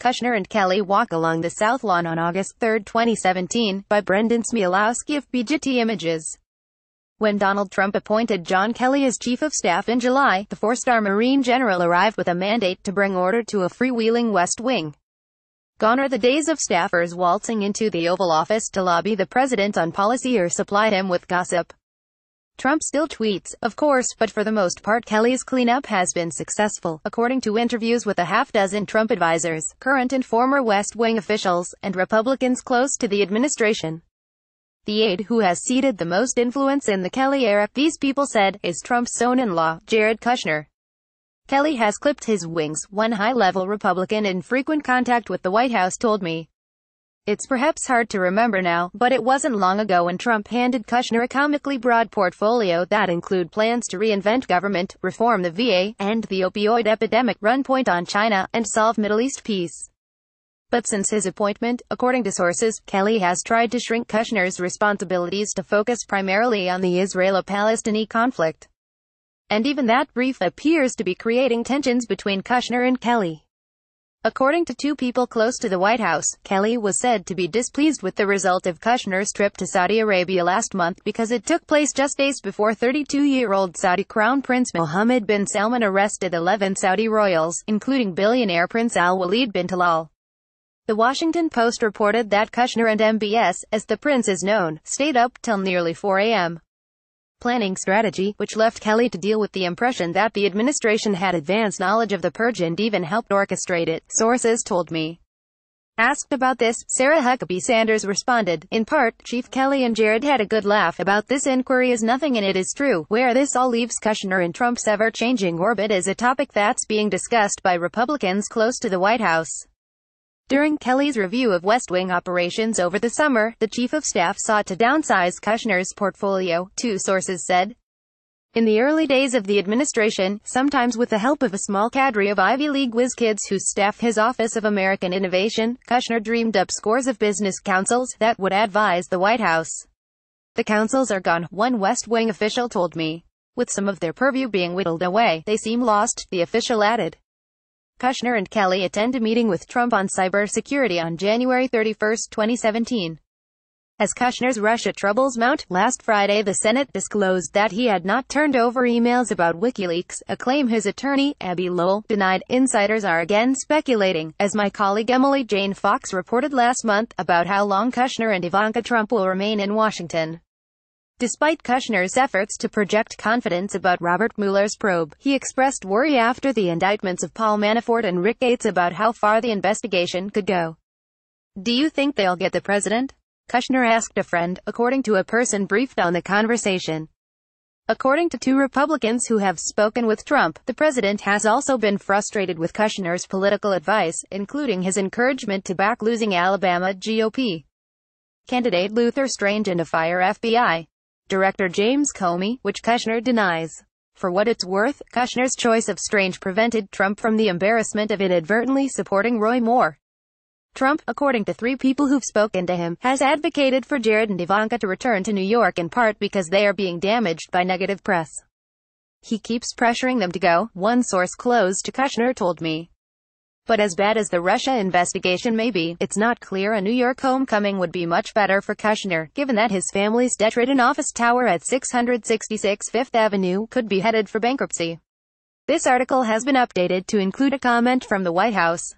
Kushner and Kelly walk along the South Lawn on August 3, 2017, by Brendan SmialowskiAFPGetty Images. When Donald Trump appointed John Kelly as Chief of Staff in July, the four-star Marine general arrived with a mandate to bring order to a freewheeling West Wing. Gone are the days of staffers waltzing into the Oval Office to lobby the president on policy or supply him with gossip. Trump still tweets, of course, but for the most part Kelly's cleanup has been successful, according to interviews with a half-dozen Trump advisors, current and former West Wing officials, and Republicans close to the administration. The aide who has ceded the most influence in the Kelly era, these people said, is Trump's son-in-law, Jared Kushner. Kelly has clipped his wings, one high-level Republican in frequent contact with the White House told me. It's perhaps hard to remember now, but it wasn't long ago when Trump handed Kushner a comically broad portfolio that include plans to reinvent government, reform the VA, end the opioid epidemic, run point on China, and solve Middle East peace. But since his appointment, according to sources, Kelly has tried to shrink Kushner's responsibilities to focus primarily on the Israeli-Palestine conflict. And even that brief appears to be creating tensions between Kushner and Kelly. According to two people close to the White House, Kelly was said to be displeased with the result of Kushner's trip to Saudi Arabia last month because it took place just days before 32-year-old Saudi Crown Prince Mohammed bin Salman arrested 11 Saudi royals, including billionaire Prince Al-Walid bin Talal. The Washington Post reported that Kushner and MBS, as the prince is known, stayed up till nearly 4 a.m. planning strategy, which left Kelly to deal with the impression that the administration had advanced knowledge of the purge and even helped orchestrate it, sources told me. Asked about this, Sarah Huckabee Sanders responded, in part, Chief Kelly and Jared had a good laugh about this inquiry is nothing and it is true. Where this all leaves Kushner in Trump's ever-changing orbit is a topic that's being discussed by Republicans close to the White House. During Kelly's review of West Wing operations over the summer, the Chief of Staff sought to downsize Kushner's portfolio, two sources said. In the early days of the administration, sometimes with the help of a small cadre of Ivy League whiz kids who staff his Office of American Innovation, Kushner dreamed up scores of business councils that would advise the White House. The councils are gone, one West Wing official told me. With some of their purview being whittled away, they seem lost, the official added. Kushner and Kelly attend a meeting with Trump on cybersecurity on January 31, 2017. As Kushner's Russia troubles mount, last Friday the Senate disclosed that he had not turned over emails about WikiLeaks, a claim his attorney, Abby Lowell, denied. Insiders are again speculating, as my colleague Emily Jane Fox reported last month, about how long Kushner and Ivanka Trump will remain in Washington. Despite Kushner's efforts to project confidence about Robert Mueller's probe, he expressed worry after the indictments of Paul Manafort and Rick Gates about how far the investigation could go. Do you think they'll get the president? Kushner asked a friend, according to a person briefed on the conversation. According to two Republicans who have spoken with Trump, the president has also been frustrated with Kushner's political advice, including his encouragement to back losing Alabama GOP candidate Luther Strange and to fire FBI Director James Comey, which Kushner denies. For what it's worth, Kushner's choice of Strange prevented Trump from the embarrassment of inadvertently supporting Roy Moore. Trump, according to three people who've spoken to him, has advocated for Jared and Ivanka to return to New York in part because they are being damaged by negative press. He keeps pressuring them to go, one source close to Kushner told me. But as bad as the Russia investigation may be, it's not clear a New York homecoming would be much better for Kushner, given that his family's debt-ridden office tower at 666 Fifth Avenue could be headed for bankruptcy. This article has been updated to include a comment from the White House.